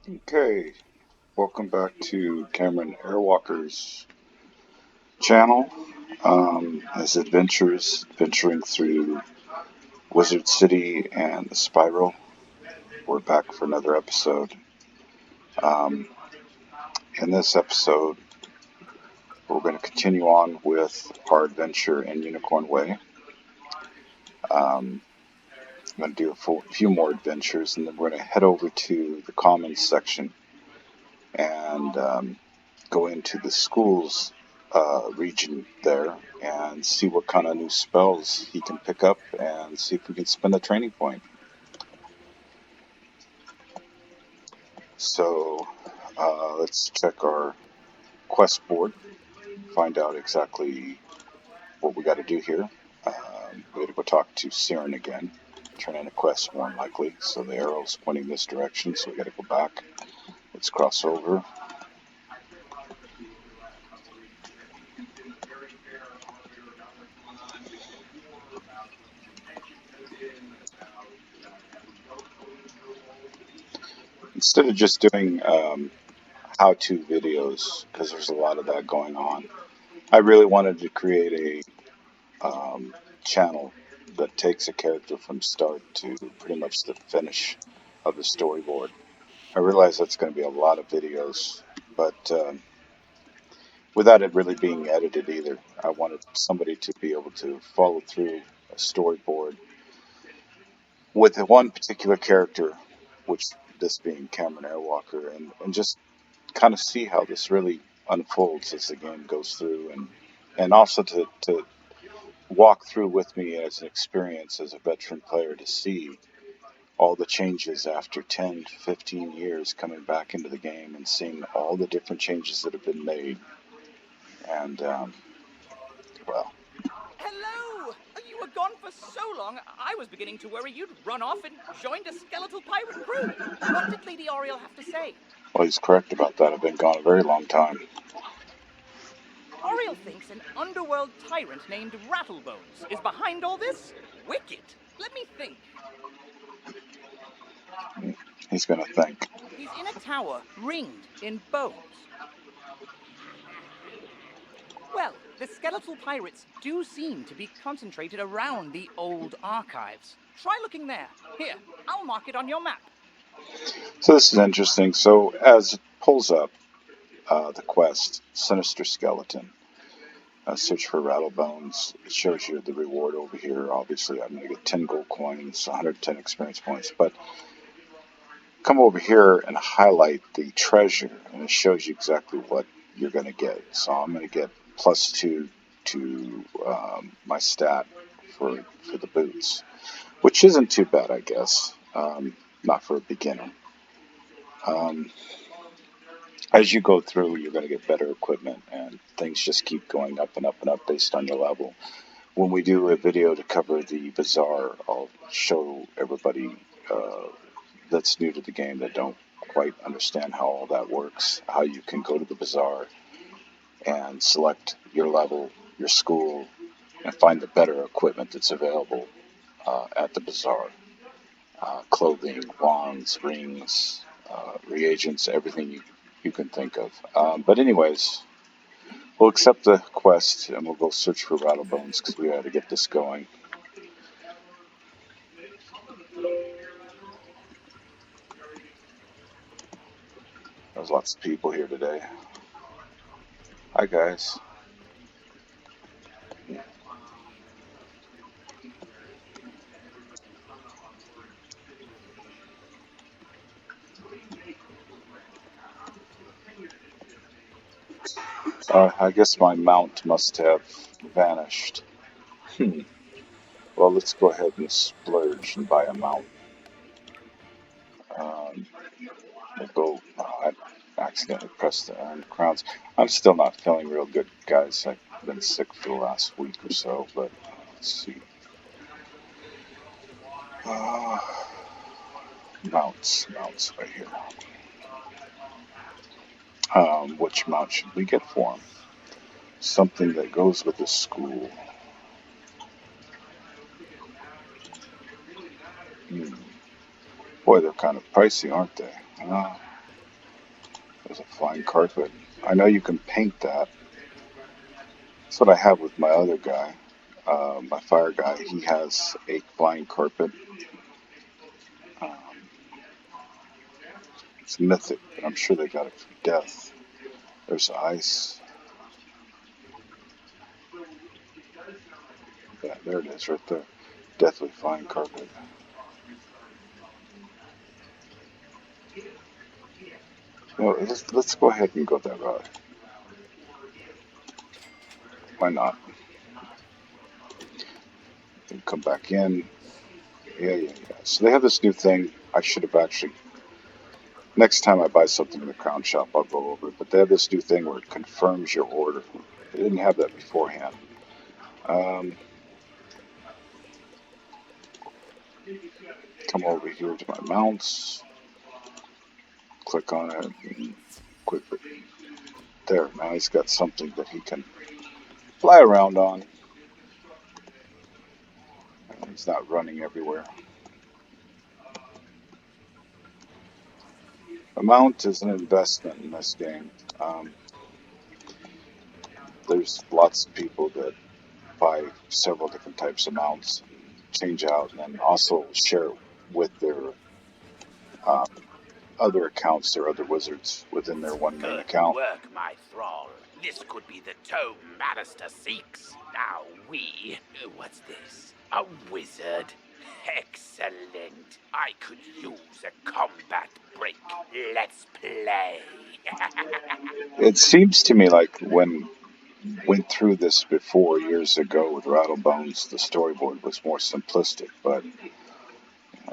Okay, welcome back to Cameron Airwalker's channel. His adventures, venturing through Wizard City and the Spiral. We're back for another episode. Um, in this episode, we're going to continue on with our adventure in Unicorn Way. I'm going to do a few more adventures, and then we're going to head over to the Commons section and go into the schools region there and see what kind of new spells he can pick up and see if we can spend a training point. So let's check our quest board, find out exactly what we got to do here. We got to go talk to Siren again, turn in a quest more than likely. So the arrow's pointing this direction, so we got to go back. Let's cross over. Instead of just doing how-to videos, because there's a lot of that going on, I really wanted to create a channel that takes a character from start to pretty much the finish of the storyboard. I realize that's going to be a lot of videos, but without it really being edited either. I wanted somebody to be able to follow through a storyboard with one particular character, which this being Cameron Airwalker, and just kind of see how this really unfolds as the game goes through, and also to walk through with me as an experience as a veteran player to see all the changes after 10 to 15 years coming back into the game and seeing all the different changes that have been made. And, well. Hello! You were gone for so long, I was beginning to worry you'd run off and joined a skeletal pirate crew. What did Lady Oriel have to say? Well, he's correct about that. I've been gone a very long time. Oriel thinks an underworld tyrant named Rattlebones is behind all this? Wicked! Let me think. He's going to think. He's in a tower, ringed in bones. Well, the skeletal pirates do seem to be concentrated around the old archives. Try looking there. Here, I'll mark it on your map. So this is interesting. So as it pulls up the quest, Sinister Skeleton, search for Rattlebones. It shows you the reward over here. Obviously, I'm going to get 10 gold coins, 110 experience points. But come over here and highlight the treasure, and it shows you exactly what you're going to get. So I'm going to get +2 to my stat for the boots, which isn't too bad, I guess. Not for a beginner. As you go through, you're going to get better equipment, and things just keep going up and up and up based on your level. When we do a video to cover the bazaar, I'll show everybody that's new to the game that don't quite understand how all that works, how you can go to the bazaar and select your level, your school, and find the better equipment that's available at the bazaar. Clothing, wands, rings, reagents, everything you can think of. But anyways, we'll accept the quest and we'll go search for Rattlebones because we got to get this going. There's lots of people here today. Hi guys. I guess my mount must have vanished. Well, let's go ahead and splurge and buy a mount. We'll go. I accidentally pressed the earned crowns. I'm still not feeling real good, guys. I've been sick for the last week or so, but let's see. Uh, mounts right here. Which mount should we get for him? Something that goes with the school. Boy, they're kind of pricey, aren't they? There's a flying carpet. I know you can paint that. That's what I have with my other guy. My fire guy, he has a flying carpet. Um, it's mythic, but I'm sure they got it for death. There's ice. Yeah, there it is right there. Deathly flying carpet. Well, let's go ahead and go that route. Why not? And come back in. Yeah. So they have this new thing. I should have actually. Next time I buy something in the crown shop, I'll go over it. But they have this new thing where it confirms your order. They didn't have that beforehand. Um, Come over here to my mounts. Click on it. And quickly. There. Now he's got something that he can fly around on. He's not running everywhere. A mount is an investment in this game. There's lots of people that buy several different types of mounts, change out, and then also share it with their um, other accounts, their other wizards within their one main Good account. work, my thrall. This could be the Tome Master Zeke's. Now what's this? A wizard? Excellent. I could use a combat break. Let's play. It seems to me like when went through this before years ago with Rattlebones, the storyboard was more simplistic, but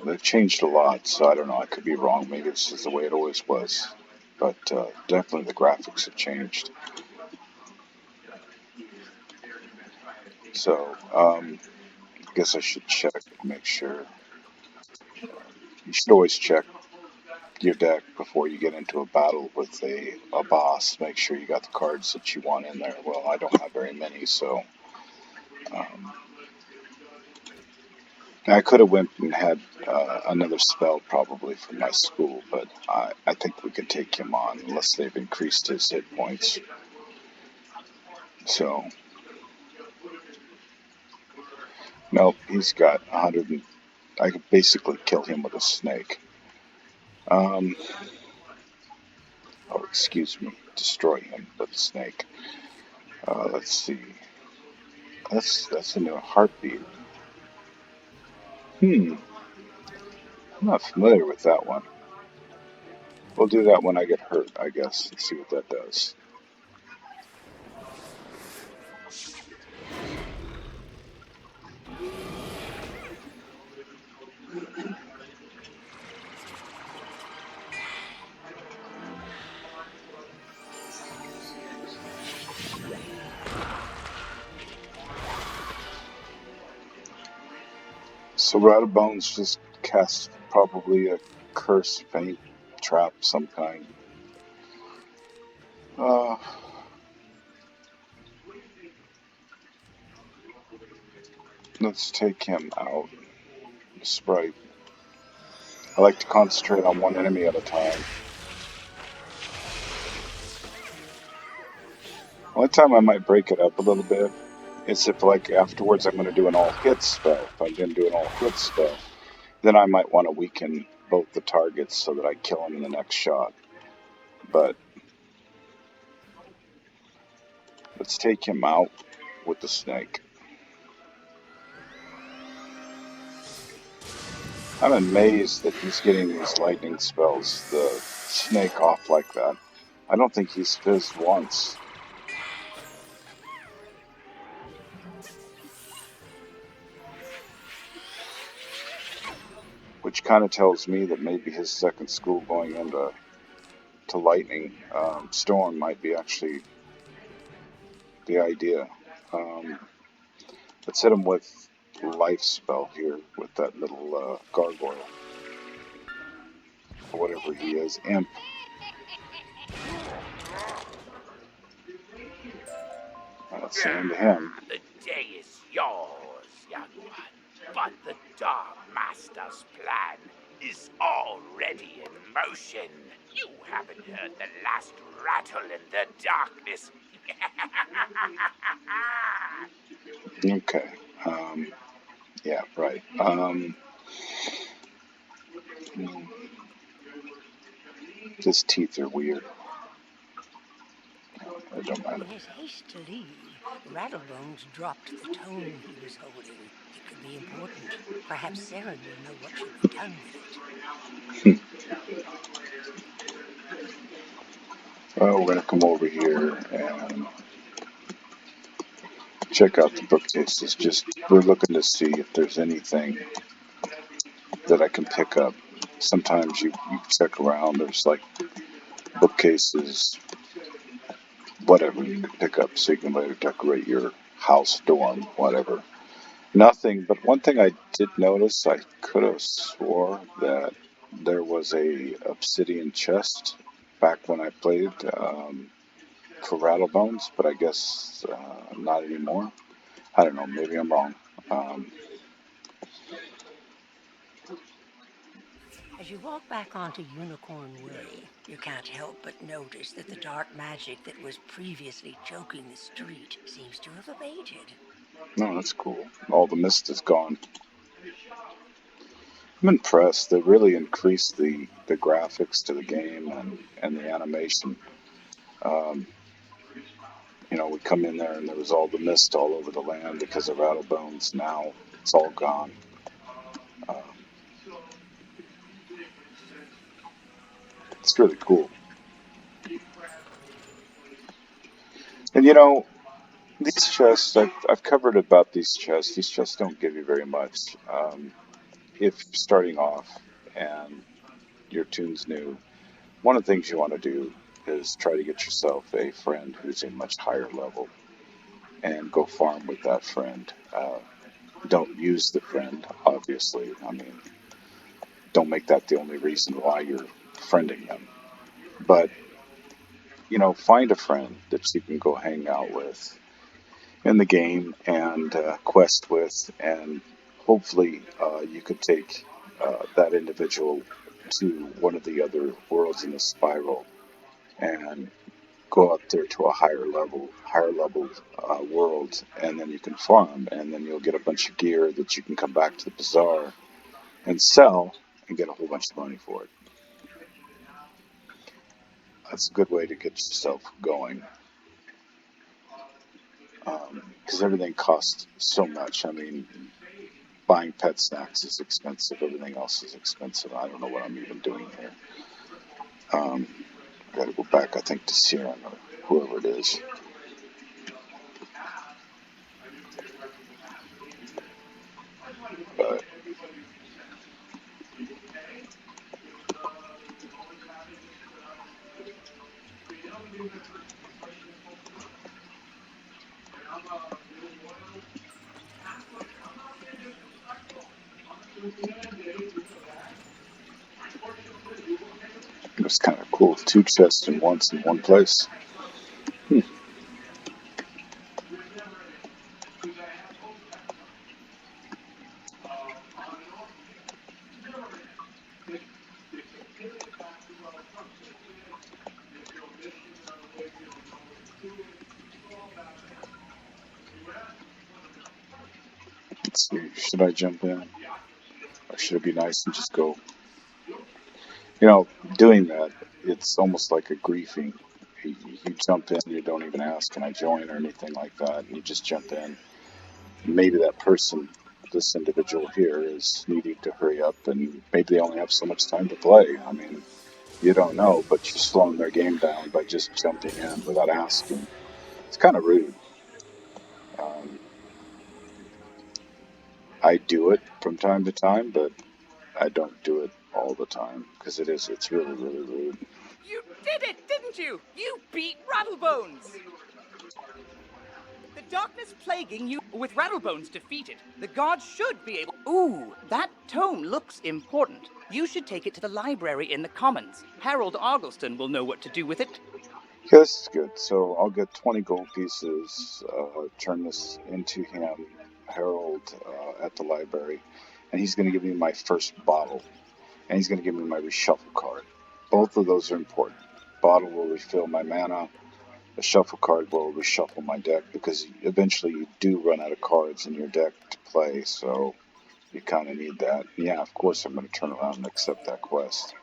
they've changed a lot, so I don't know. I could be wrong. Maybe this is the way it always was, but definitely the graphics have changed. So I guess I should check, make sure. You should always check your deck before you get into a battle with a boss. Make sure you got the cards that you want in there. Well, I don't have very many, so um, I could have went and had another spell probably from my school, but I think we could take him on unless they've increased his hit points. So nope, he's got 100. I could basically kill him with a snake. Um, oh, excuse me, destroy him with a snake. Let's see. That's a new heartbeat. I'm not familiar with that one. We'll do that when I get hurt, I guess, and see what that does. So Rattlebones just cast probably a curse, feint, trap, some kind. Uh, let's take him out. Sprite. I like to concentrate on one enemy at a time. Only time I might break it up a little bit is if, like, afterwards I'm going to do an all-hit spell. If I'm going to do an all-hit spell, then I might want to weaken both the targets so that I kill him in the next shot. But let's take him out with the snake. I'm amazed that he's getting these lightning spells, the snake off like that. I don't think he's fizzed once. Which kind of tells me that maybe his second school going into lightning storm might be actually the idea. Um, let's hit him with life spell here with that little gargoyle or whatever he is, imp. Let's send him to him. The day is yours, young one. But the Dark Master's plan is already in motion. You haven't heard the last rattle in the darkness. Okay. Yeah, right. His teeth are weird. It don't matter. In his haste to leave, Rattlebones dropped the tome he was holding. It could be important. Perhaps Saren will know what should be done with it. Well, we're gonna come over here and check out the bookcases. Just we're looking to see if there's anything that I can pick up. Sometimes you check around. There's like bookcases, whatever you can pick up, so you can later decorate your house, dorm, whatever. Nothing, but one thing I did notice, I could have swore that there was a obsidian chest back when I played for Rattlebones, but I guess not anymore. I don't know, maybe I'm wrong. Um, As you walk back onto Unicorn Way, you can't help but notice that the dark magic that was previously choking the street seems to have abated. no, that's cool. All the mist is gone. I'm impressed. They really increased the graphics to the game and the animation. Um, we come in there and there was all the mist all over the land because of Rattlebones. Now it's all gone. Um, it's really cool. And these chests, I've covered about these chests. These chests don't give you very much. If starting off and your tune's new, one of the things you want to do is try to get yourself a friend who's a much higher level and go farm with that friend. Don't use the friend, obviously. I mean, don't make that the only reason why you're friending them. But, find a friend that you can go hang out with in the game and quest with, and hopefully you could take that individual to one of the other worlds in the spiral and go up there to a higher level world, and then you can farm, and then you'll get a bunch of gear that you can come back to the bazaar and sell and get a whole bunch of money for it. That's a good way to get yourself going, because everything costs so much. I mean, buying pet snacks is expensive. Everything else is expensive. I don't know what I'm even doing here. I got to go back, I think, to Siren or whoever it is. But it was kind of cool. Two chests in one place. Hmm. Let's see. Should I jump in? Or should it be nice and just go? You know, doing that, it's almost like a griefing. You jump in, you don't even ask, can I join or anything like that. You just jump in. Maybe that person, this individual here, is needing to hurry up, and maybe they only have so much time to play. I mean, you don't know, but you're slowing their game down by just jumping in without asking. It's kind of rude. Um, I do it from time to time, but I don't do it all the time because it's really, really rude. You did it, didn't you? You beat Rattlebones! The darkness plaguing you with Rattlebones defeated. The gods should be able. Ooh, that tome looks important. You should take it to the library in the Commons. Harold Argleston will know what to do with it. Yeah, this is good. So I'll get 20 gold pieces, turn this into him, Harold, at the library, and he's going to give me my first bottle, and he's going to give me my reshuffle card. Both of those are important. Bottle will refill my mana. A shuffle card will reshuffle my deck because eventually you do run out of cards in your deck to play, so you kind of need that. Yeah, of course I'm going to turn around and accept that quest.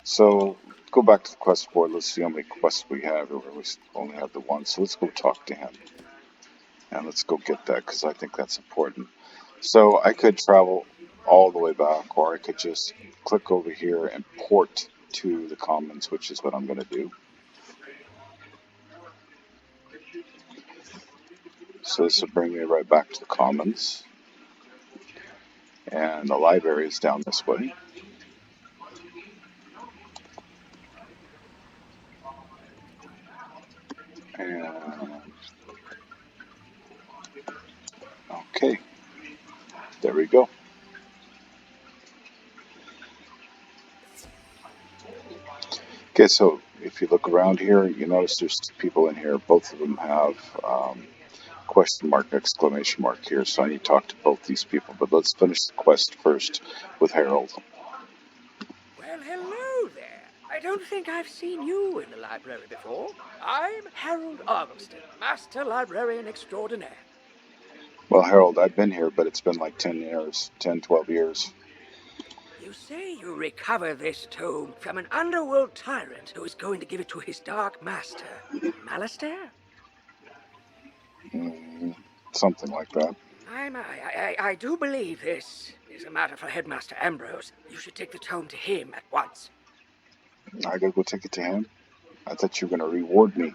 So go back to the quest board. Let's see how many quests we have. Or we only have the one, so let's go talk to him. And let's go get that because I think that's important. So I could travel all the way back, or I could just click over here and port to the commons, which is what I'm going to do. So this will bring me right back to the commons. And the library is down this way. And okay, there we go. Okay, so if you look around here, you notice there's two people in here. Both of them have question mark, exclamation mark here. So I need to talk to both these people. But let's finish the quest first with Harold. Well, hello there. I don't think I've seen you in the library before. I'm Harold Argylston, Master Librarian Extraordinaire. Well, Harold, I've been here, but it's been like 10 years, 10, 12 years. You say you recover this tome from an underworld tyrant who is going to give it to his dark master, Malastair? Something like that. I do believe this is a matter for Headmaster Ambrose. You should take the tome to him at once. I gotta go take it to him. I thought you were gonna reward me.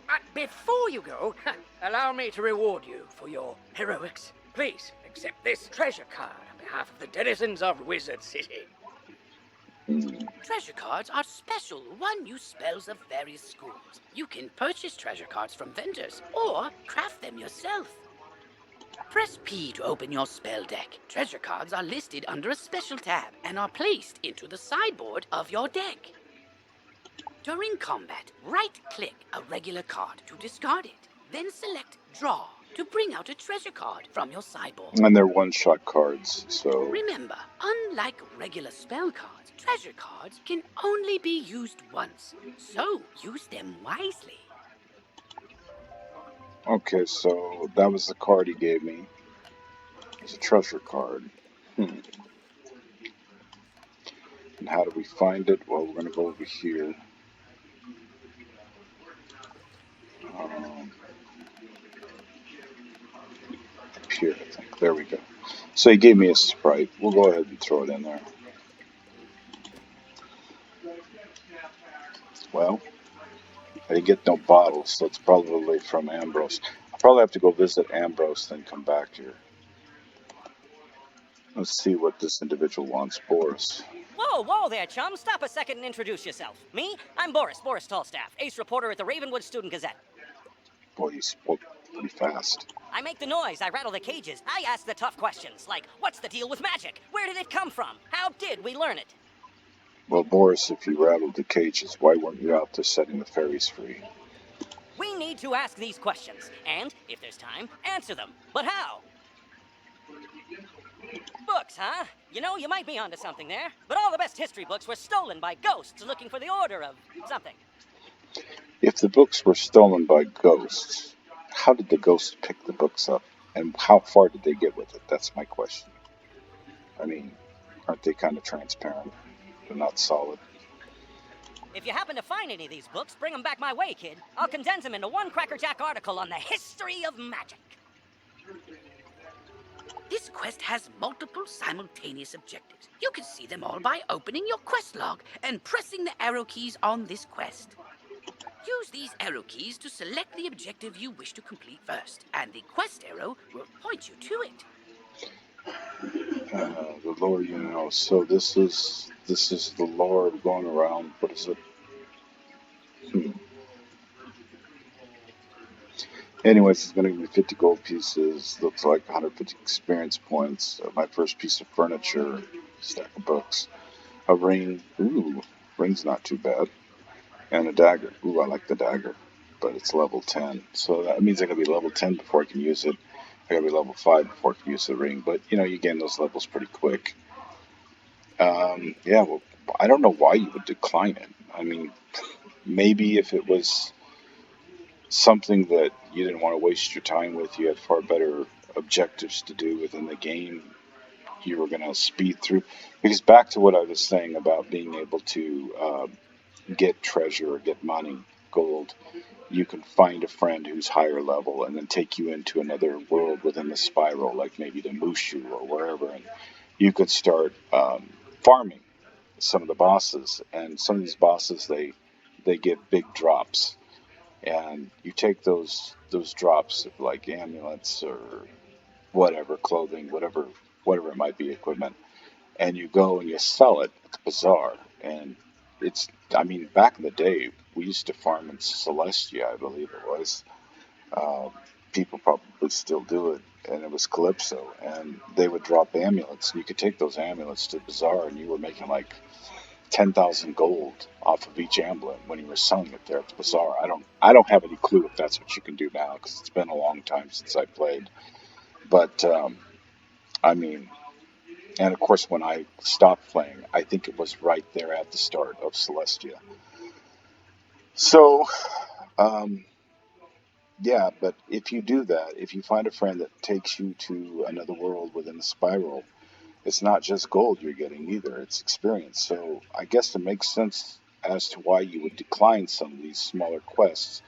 But before you go, allow me to reward you for your heroics. Please accept this treasure card on behalf of the denizens of Wizard City. Treasure cards are special one-use spells of various schools. You can purchase treasure cards from vendors or craft them yourself. Press P to open your spell deck. Treasure cards are listed under a special tab and are placed into the sideboard of your deck. During combat, right-click a regular card to discard it. Then select Draw to bring out a treasure card from your sideboard. And they're one-shot cards, so... Remember, unlike regular spell cards, treasure cards can only be used once, so use them wisely. Okay, so that was the card he gave me. It's a treasure card. And how do we find it? Well, we're gonna go over here. Up here, I think. There we go. So he gave me a sprite. We'll go ahead and throw it in there. Well, I didn't get no bottles, so it's probably from Ambrose. I'll probably have to go visit Ambrose, then come back here. Let's see what this individual wants. Boris. Whoa there, chum. Stop a second and introduce yourself. Me? I'm Boris Tallstaff, ace reporter at the Ravenwood Student Gazette. Boy, he spoke pretty fast. I make the noise, I rattle the cages, I ask the tough questions, like, what's the deal with magic? Where did it come from? How did we learn it? Well, Boris, if you rattled the cages, why weren't you out there setting the fairies free? We need to ask these questions, and, if there's time, answer them. But how? Books, huh? You know, you might be onto something there. But all the best history books were stolen by ghosts looking for the order of something. If the books were stolen by ghosts, how did the ghosts pick the books up? And how far did they get with it? That's my question. I mean, aren't they kind of transparent? They're not solid. If you happen to find any of these books, bring them back my way, kid. I'll condense them into one crackerjack article on the history of magic. This quest has multiple simultaneous objectives. You can see them all by opening your quest log and pressing the arrow keys on this quest. Use these arrow keys to select the objective you wish to complete first, and the quest arrow will point you to it. The lore, you know. So this is the lore going around. What is it? Anyways, it's going to give me 50 gold pieces. Looks like 150 experience points. My first piece of furniture. Stack of books. A ring. Ooh, ring's not too bad. And a dagger. Ooh, I like the dagger. But it's level 10. So that means I gotta be level 10 before I can use it. I gotta be level 5 before I can use the ring. But, you know, you gain those levels pretty quick. Yeah, well, I don't know why you would decline it. I mean, maybe if it was something that you didn't want to waste your time with, you had far better objectives to do within the game, you were going to speed through. Because back to what I was saying about being able to get treasure or get money, gold, you can find a friend who's higher level and then take you into another world within the spiral, like maybe the Mushu or wherever, and you could start farming some of the bosses. And some of these bosses, they give big drops, and you take those drops of like amulets or whatever, clothing, whatever it might be, equipment, and you go and you sell it at the bazaar. And it's, I mean, back in the day, we used to farm in Celestia, I believe it was. Um, People probably still do it, and it was Calypso, and they would drop amulets. And you could take those amulets to the bazaar, and you were making like 10,000 gold off of each amulet when you were selling it there at the bazaar. I don't have any clue if that's what you can do now because it's been a long time since I played. But I mean, and of course, when I stopped playing, I think it was right there at the start of Celestia. So, um, yeah, but if you do that, if you find a friend that takes you to another world within the spiral, it's not just gold you're getting either, it's experience. So, I guess it makes sense as to why you would decline some of these smaller quests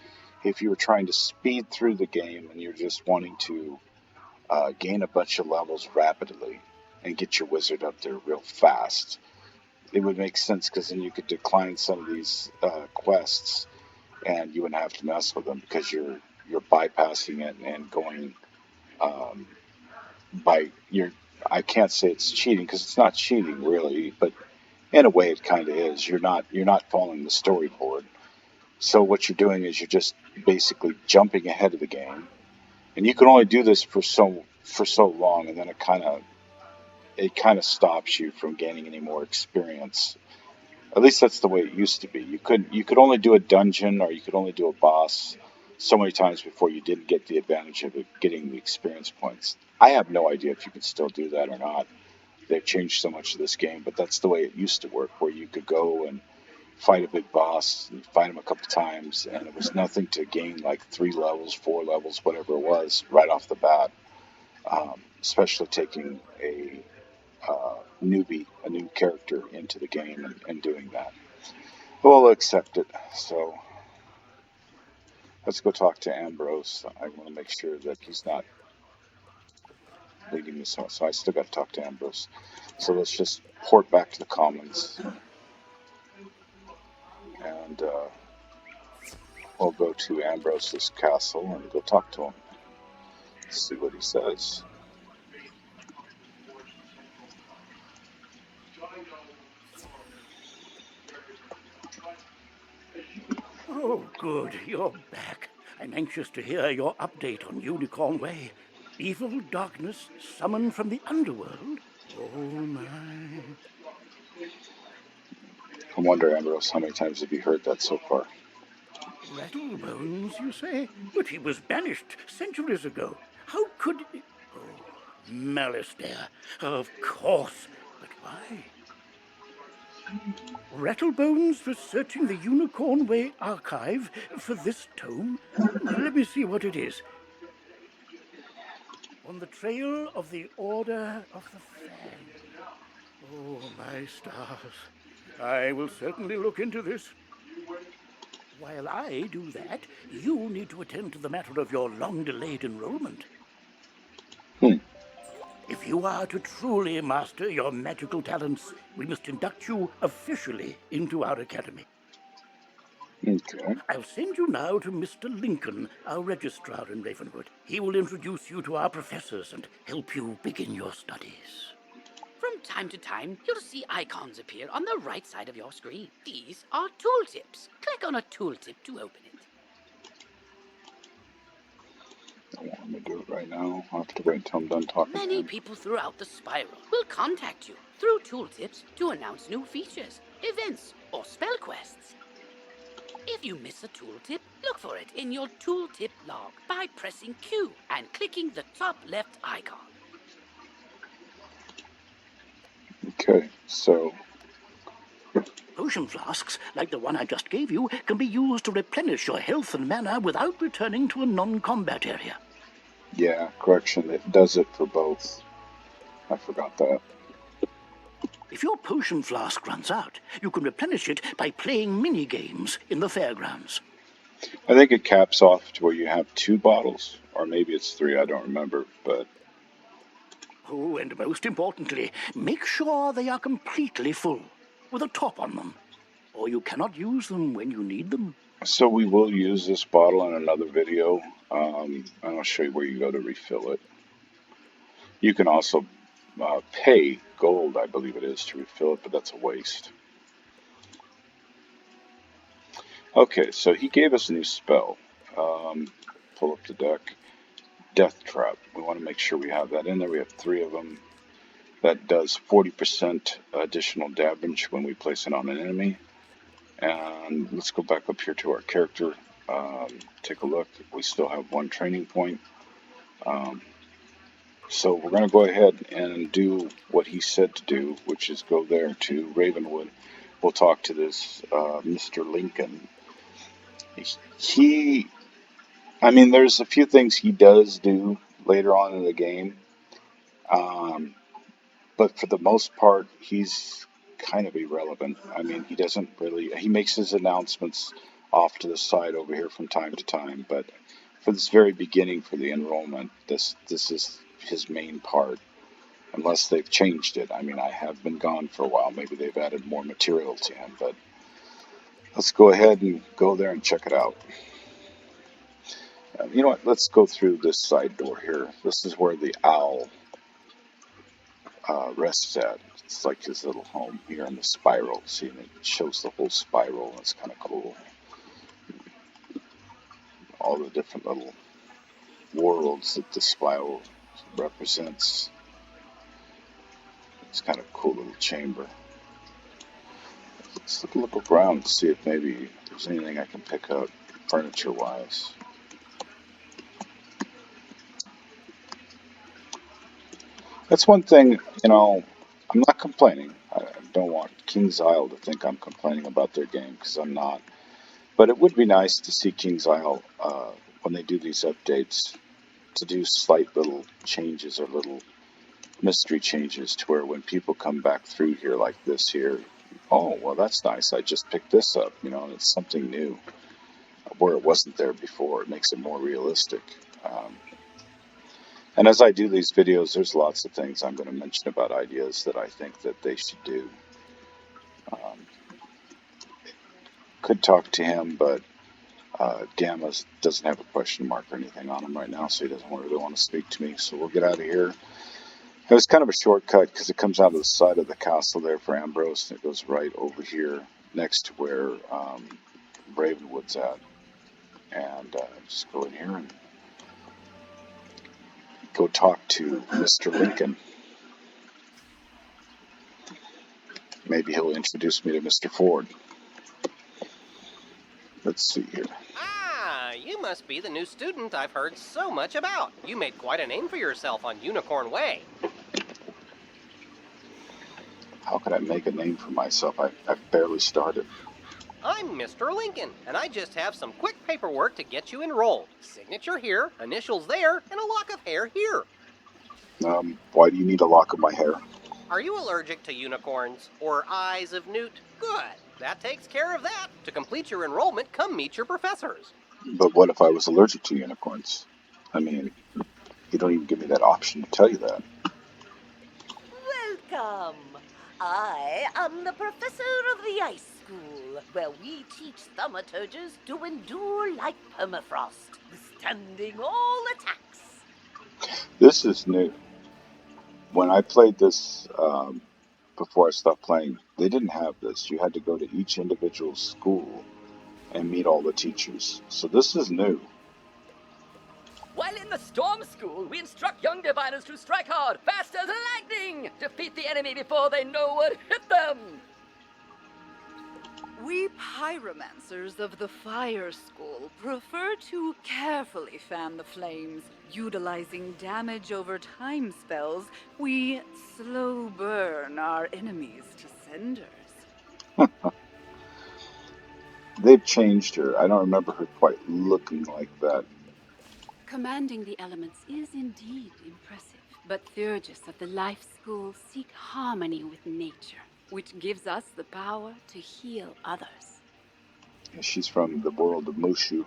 if you were trying to speed through the game and you're just wanting to gain a bunch of levels rapidly and get your wizard up there real fast. It would make sense because then you could decline some of these quests and you wouldn't have to mess with them because you're bypassing it and going um, by your. I can't say it's cheating because it's not cheating really, but in a way it kind of is. You're not following the storyboard. So what you're doing is you're just basically jumping ahead of the game, and you can only do this for so long, and then it kind of stops you from gaining any more experience. At least that's the way it used to be. You could only do a dungeon or you could only do a boss so many times before you didn't get the advantage of it, getting the experience points. I have no idea if you can still do that or not. They've changed so much of this game, but that's the way it used to work, where you could go and fight a big boss and fight him a couple times, and it was nothing to gain like 3 levels, 4 levels, whatever it was, right off the bat. Especially taking a newbie, a new character into the game and doing that. We'll accept it. So let's go talk to Ambrose. I want to make sure that he's not leading me so. So I still got to talk to Ambrose. So let's just port back to the commons and we'll go to Ambrose's castle and go talk to him. See what he says. Oh, good, you're back. I'm anxious to hear your update on Unicorn Way. Evil darkness summoned from the underworld? Oh, my. I wonder, Ambrose, how many times have you heard that so far? Rattlebones, you say? But he was banished centuries ago. How could... Oh, malice there. Of course. But why? Rattlebones was searching the Unicorn Way archive for this tome. Let me see what it is. On the trail of the Order of the Fang. Oh, my stars. I will certainly look into this. While I do that, you need to attend to the matter of your long-delayed enrollment. Hmm. If you are to truly master your magical talents, we must induct you officially into our academy. Okay. I'll send you now to Mr. Lincoln, our registrar in Ravenwood. He will introduce you to our professors and help you begin your studies. From time to time, you'll see icons appear on the right side of your screen. These are tooltips. Click on a tooltip to open it. I want him to do it right now. I'll have to wait until I'm done talking to Many him. people throughout the spiral will contact you through tooltips to announce new features, events, or spell quests. If you miss a tooltip, look for it in your tooltip log by pressing Q and clicking the top left icon. Okay, so Potion flasks, like the one I just gave you, can be used to replenish your health and mana without returning to a non-combat area. yeah, correction, it does it for both. I forgot that. If your potion flask runs out, you can replenish it by playing mini-games in the fairgrounds. I think it caps off to where you have 2 bottles, or maybe it's 3, I don't remember, but Oh, and most importantly, make sure they are completely full, with a top on them, or you cannot use them when you need them. so we will use this bottle in another video, and I'll show you where you go to refill it. You can also pay gold, I believe it is, to refill it, but that's a waste. Okay, so he gave us a new spell. Pull up the deck. Death Trap. We want to make sure we have that in there. We have 3 of them. That does 40% additional damage when we place it on an enemy. And let's go back up here to our character. Take a look. We still have 1 training point. So we're going to go ahead and do what he said to do, which is go there to Ravenwood. We'll talk to this Mr. Lincoln. I mean, there's a few things he does do later on in the game, um, but for the most part, he's kind of irrelevant. I mean, he doesn't really. He makes his announcements off to the side over here from time to time, but for this very beginning, for the enrollment, this is his main part. Unless they've changed it. I mean, I have been gone for a while. Maybe they've added more material to him, but let's go ahead and go there and check it out. You know what? Let's go through this side door here. This is where the owl rests at. It's like his little home here in the spiral. See, and it shows the whole spiral. It's kind of cool. All the different little worlds that the spiral represents. It's kind of a cool little chamber. Let's look around to see if maybe there's anything I can pick up furniture-wise. That's one thing, I'm not complaining. I don't want King's Isle to think I'm complaining about their game, because I'm not. But it would be nice to see King's Isle, when they do these updates, to do slight little changes or little mystery changes to where when people come back through here like this here, oh, well, that's nice. I just picked this up, and it's something new where it wasn't there before. It makes it more realistic. And as I do these videos, there's lots of things I'm going to mention about ideas that I think that they should do. Could talk to him, but Gamma doesn't have a question mark or anything on him right now, so he doesn't really want to speak to me. So we'll get out of here. It was kind of a shortcut because it comes out of the side of the castle there for Ambrose, and it goes right over here next to where Ravenwood's at. And just go in here and go talk to Mr. Lincoln. Maybe he'll introduce me to Mr. Ford. Let's see here. Ah, you must be the new student I've heard so much about. You made quite a name for yourself on Unicorn Way. How could I make a name for myself? I've barely started. I'm Mr. Lincoln, and I just have some quick paperwork to get you enrolled. Signature here, initials there, and a lock of hair here. Why do you need a lock of my hair? Are you allergic to unicorns or eyes of newt? Good. That takes care of that. To complete your enrollment, come meet your professors. But what if I was allergic to unicorns? I mean, you don't even give me that option to tell you that. Welcome. I am the professor of the ice school, where we teach thaumaturges to endure like permafrost, withstanding all attacks. This is new. When I played this before I stopped playing, they didn't have this. You had to go to each individual school and meet all the teachers. So this is new. While in the Storm School, we instruct young diviners to strike hard, fast as lightning, defeat the enemy before they know what hit them. We pyromancers of the Fire School prefer to carefully fan the flames. Utilizing damage over time spells, we slow burn our enemies to cinders. They've changed her. I don't remember her quite looking like that. Commanding the elements is indeed impressive, but Theurgists of the Life School seek harmony with nature, which gives us the power to heal others. She's from the world of Mushu.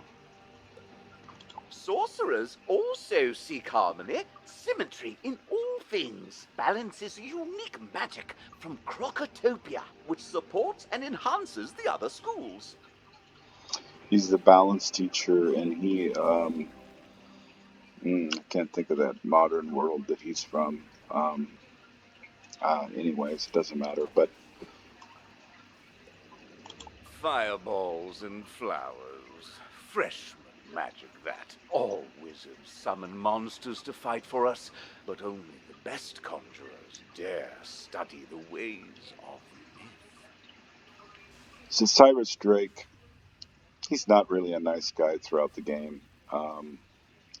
Sorcerers also seek harmony, symmetry in all things. Balance is unique magic from Crocotopia, which supports and enhances the other schools. He's the balance teacher, and I can't think of that modern world that he's from. Anyways, it doesn't matter. But Fireballs and flowers. Freshman magic, that. All wizards summon monsters to fight for us, but only the best conjurers dare study the ways of myth. so Cyrus Drake, he's not really a nice guy throughout the game.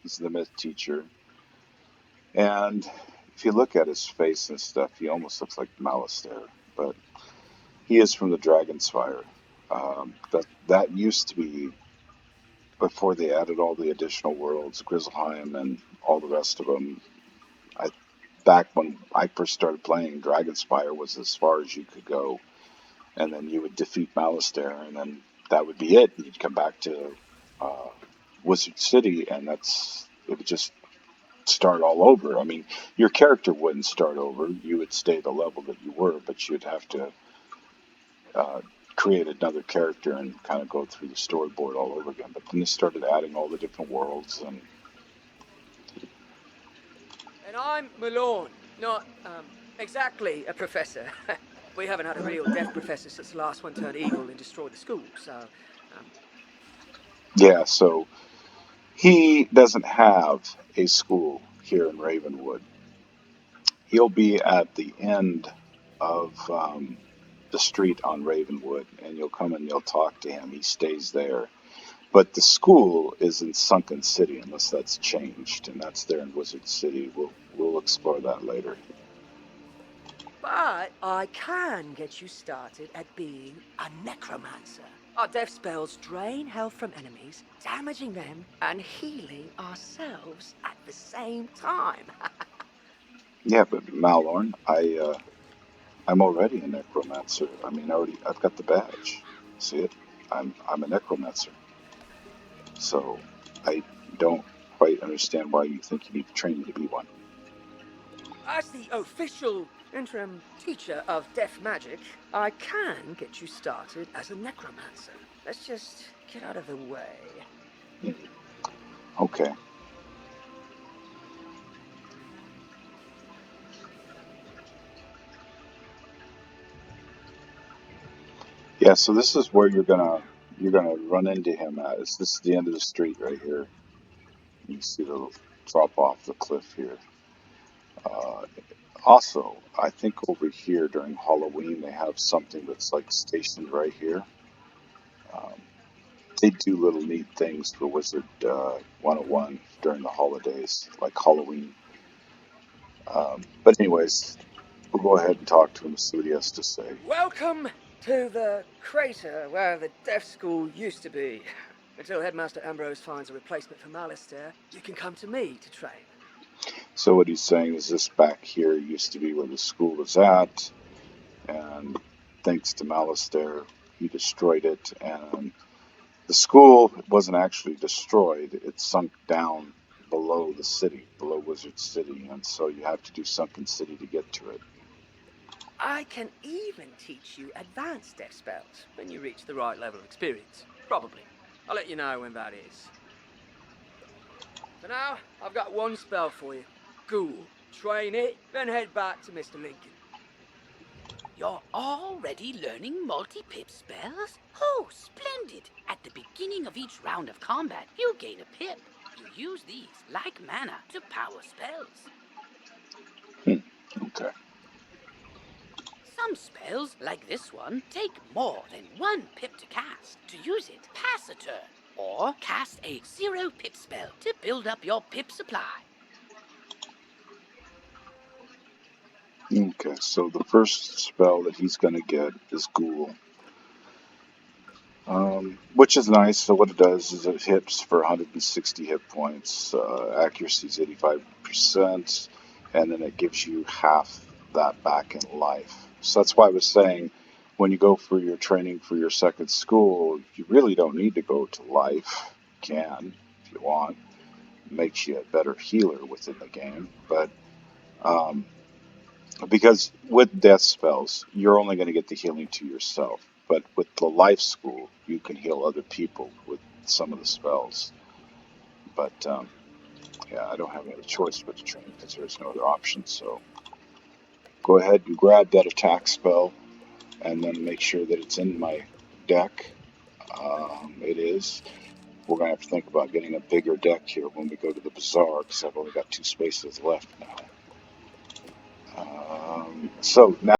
He's the myth teacher. And if you look at his face and stuff, he almost looks like Malistaire. But he is from the Dragon's Fire. That used to be before they added all the additional worlds, Grizzleheim and all the rest of them. Back when I first started playing, Dragonspire was as far as you could go, and then you would defeat Malistaire, and then that would be it. You'd come back to Wizard City, and it would just start all over. I mean, your character wouldn't start over. You would stay the level that you were, but you'd have to create another character and kind of go through the storyboard all over again. But then they started adding all the different worlds. And I'm Malorne, not, exactly a professor. We haven't had a real deaf professor since the last one turned evil and destroyed the school, so... yeah, so he doesn't have a school here in Ravenwood. He'll be at the end of the street on Ravenwood, and you'll come and you'll talk to him. He stays there. But the school is in Sunken City, unless that's changed, and that's there in Wizard City. We'll explore that later. But I can get you started at being a necromancer. Our death spells drain health from enemies, damaging them and healing ourselves at the same time. Yeah, but Malorn, I'm already a necromancer. I mean, I've got the badge. See it? I'm a necromancer. So I don't quite understand why you think you need training to be one. As the official interim teacher of death magic, I can get you started as a necromancer. Let's just get out of the way. Okay. Yeah, so this is where you're gonna run into him at. This is the end of the street right here. You see the drop off the cliff here. Uh, Also, I think over here during Halloween they have something that's like stationed right here. Um, they do little neat things for Wizard 101 during the holidays, like Halloween. But anyways, we'll go ahead and talk to him, see what he has to say. Welcome to the crater where the deaf school used to be. Until Headmaster Ambrose finds a replacement for Malistaire, you can come to me to train. So what he's saying is this back here used to be where the school was at, and thanks to Malistaire, he destroyed it, and the school wasn't actually destroyed. It sunk down below the city, below Wizard City, and so you have to do Sunken City to get to it. I can even teach you advanced death spells when you reach the right level of experience. Probably. I'll let you know when that is. For now, I've got one spell for you. Ghoul. Train it, then head back to Mr. Lincoln. You're already learning multi-pip spells? Oh, splendid! At the beginning of each round of combat, you gain a pip. You use these, like mana, to power spells. Okay. Some spells, like this one, take more than 1 pip to cast. To use it, pass a turn, or cast a 0 pip spell to build up your pip supply. Okay, so the first spell that he's going to get is Ghoul, which is nice. So what it does is it hits for 160 hit points, accuracy is 85%, and then it gives you half that back in life. So that's why I was saying, when you go for your training for your second school, you really don't need to go to life. You can, if you want. It makes you a better healer within the game, but because with death spells, you're only going to get the healing to yourself. But with the life school, you can heal other people with some of the spells. But yeah, I don't have any other choice but to train because there's no other option. So go ahead and grab that attack spell and then make sure that it's in my deck. It is. We're going to have to think about getting a bigger deck here when we go to the bazaar because I've only got 2 spaces left now. So now